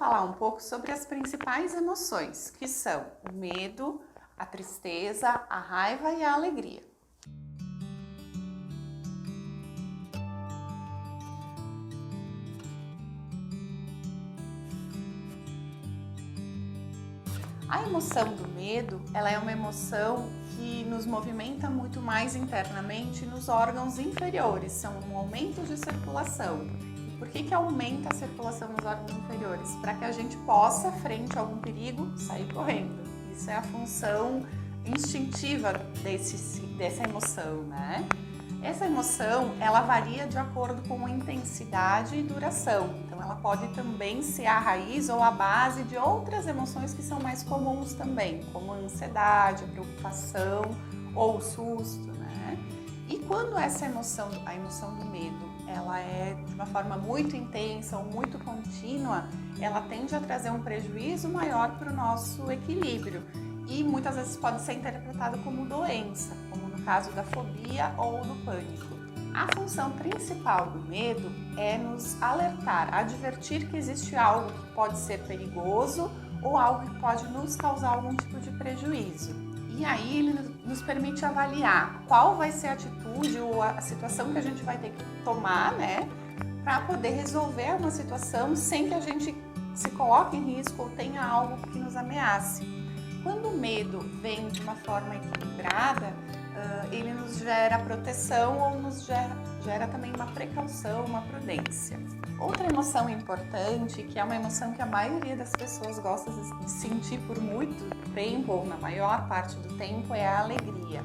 falar um pouco sobre as principais emoções, que são o medo, a tristeza, a raiva e a alegria. A emoção do medo, ela é uma emoção que nos movimenta muito mais internamente nos órgãos inferiores, são um aumento de circulação. E por que aumenta a circulação nos órgãos inferiores? Para que a gente possa, frente a algum perigo, sair correndo. Isso é a função instintiva dessa emoção, né? Essa emoção, ela varia de acordo com a intensidade e duração. Então, ela pode também ser a raiz ou a base de outras emoções que são mais comuns também, como a ansiedade, a preocupação ou o susto, né? E quando essa emoção, a emoção do medo, ela é de uma forma muito intensa ou muito contínua, ela tende a trazer um prejuízo maior para o nosso equilíbrio e muitas vezes pode ser interpretada como doença, como no caso da fobia ou do pânico. A função principal do medo é nos alertar, advertir que existe algo que pode ser perigoso ou algo que pode nos causar algum tipo de prejuízo. E aí ele nos permite avaliar qual vai ser a atitude ou a situação que a gente vai ter que tomar, né, para poder resolver uma situação sem que a gente se coloque em risco ou tenha algo que nos ameace. Quando o medo vem de uma forma equilibrada, ele nos gera proteção ou nos gera também uma precaução, uma prudência. Outra emoção importante, que é uma emoção que a maioria das pessoas gosta de sentir por muito tempo, ou na maior parte do tempo, é a alegria.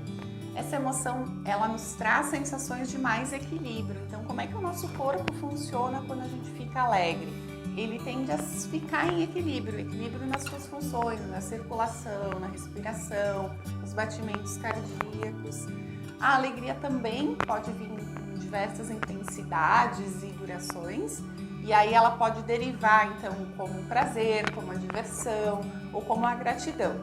Essa emoção, ela nos traz sensações de mais equilíbrio. Então, como é que o nosso corpo funciona quando a gente fica alegre? Ele tende a ficar em equilíbrio nas suas funções, na circulação, na respiração, nos batimentos cardíacos. A alegria também pode vir em diversas intensidades e durações, e aí ela pode derivar, então, como um prazer, como a diversão ou como a gratidão.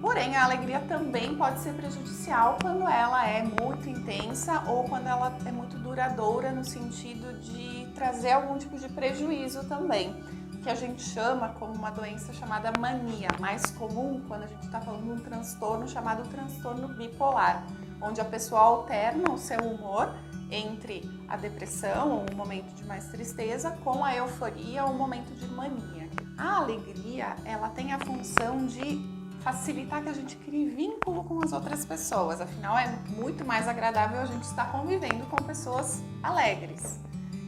Porém, a alegria também pode ser prejudicial quando ela é muito intensa ou quando ela é muito duradoura no sentido de trazer algum tipo de prejuízo também, que a gente chama como uma doença chamada mania, mais comum quando a gente está falando de um transtorno chamado transtorno bipolar, onde a pessoa alterna o seu humor entre a depressão, ou um momento de mais tristeza, com a euforia, ou um momento de mania. A alegria, ela tem a função de facilitar que a gente crie vínculo com as outras pessoas, afinal é muito mais agradável a gente estar convivendo com pessoas alegres.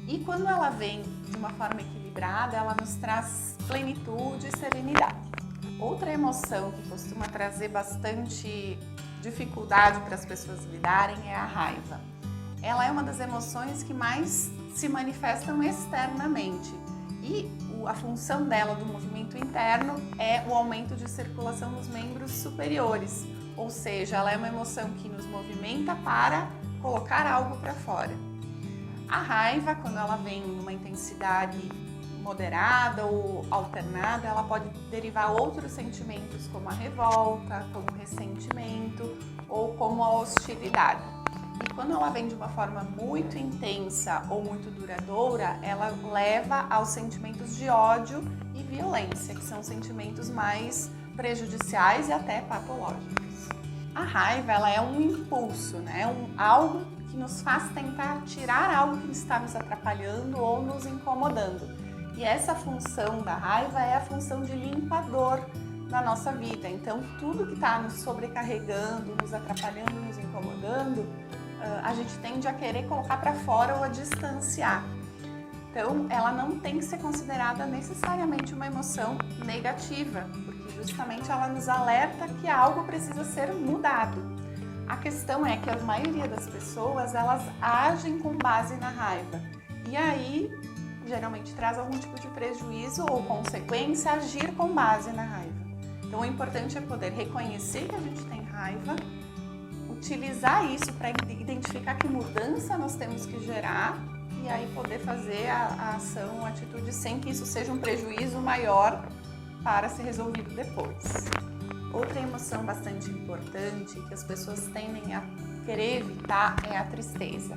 E quando ela vem de uma forma equilibrada, ela nos traz plenitude e serenidade. Outra emoção que costuma trazer bastante dificuldade para as pessoas lidarem é a raiva. Ela é uma das emoções que mais se manifestam externamente e a função dela do movimento interno é o aumento de circulação nos membros superiores, ou seja, ela é uma emoção que nos movimenta para colocar algo para fora. A raiva, quando ela vem numa intensidade moderada ou alternada, ela pode derivar outros sentimentos como a revolta, como o ressentimento ou como a hostilidade. E quando ela vem de uma forma muito intensa ou muito duradoura, ela leva aos sentimentos de ódio e violência, que são sentimentos mais prejudiciais e até patológicos. A raiva, ela é um impulso, né? Algo que nos faz tentar tirar algo que está nos atrapalhando ou nos incomodando. E essa função da raiva é a função de limpador na nossa vida. Então, tudo que está nos sobrecarregando, nos atrapalhando, nos incomodando, a gente tende a querer colocar para fora ou a distanciar. Então, ela não tem que ser considerada necessariamente uma emoção negativa, porque justamente ela nos alerta que algo precisa ser mudado. A questão é que a maioria das pessoas, elas agem com base na raiva. E aí, geralmente traz algum tipo de prejuízo ou consequência agir com base na raiva. Então, o importante é poder reconhecer que a gente tem raiva, utilizar isso para identificar que mudança nós temos que gerar e aí poder fazer a ação, a atitude sem que isso seja um prejuízo maior para ser resolvido depois. Outra emoção bastante importante que as pessoas tendem a querer evitar é a tristeza.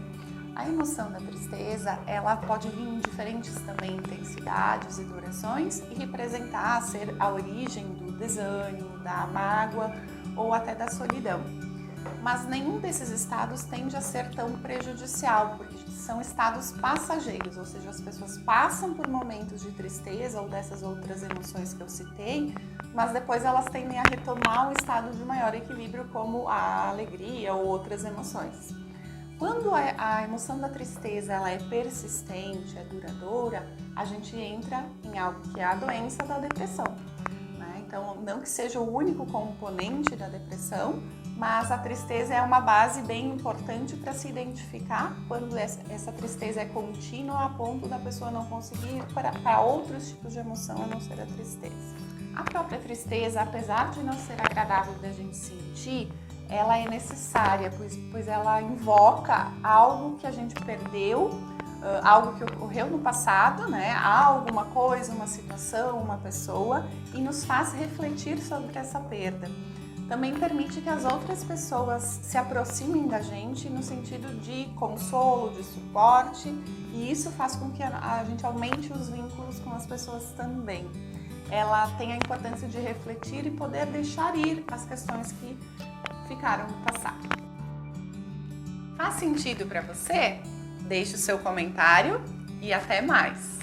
A emoção da tristeza, ela pode vir em diferentes também intensidades e durações e representar ser a origem do desânimo, da mágoa ou até da solidão. Mas nenhum desses estados tende a ser tão prejudicial, porque são estados passageiros, ou seja, as pessoas passam por momentos de tristeza ou dessas outras emoções que eu citei, mas depois elas tendem a retomar um estado de maior equilíbrio, como a alegria ou outras emoções. Quando a emoção da tristeza ela é persistente, é duradoura, a gente entra em algo que é a doença da depressão, né? Então, não que seja o único componente da depressão, mas a tristeza é uma base bem importante para se identificar quando essa tristeza é contínua a ponto da pessoa não conseguir ir para outros tipos de emoção a não ser a tristeza. A própria tristeza, apesar de não ser agradável da gente sentir, ela é necessária, pois ela invoca algo que a gente perdeu, algo que ocorreu no passado, né? Alguma coisa, uma situação, uma pessoa, e nos faz refletir sobre essa perda. Também permite que as outras pessoas se aproximem da gente no sentido de consolo, de suporte, e isso faz com que a gente aumente os vínculos com as pessoas também. Ela tem a importância de refletir e poder deixar ir as questões que ficaram no passado. Faz sentido para você? Deixe o seu comentário e até mais!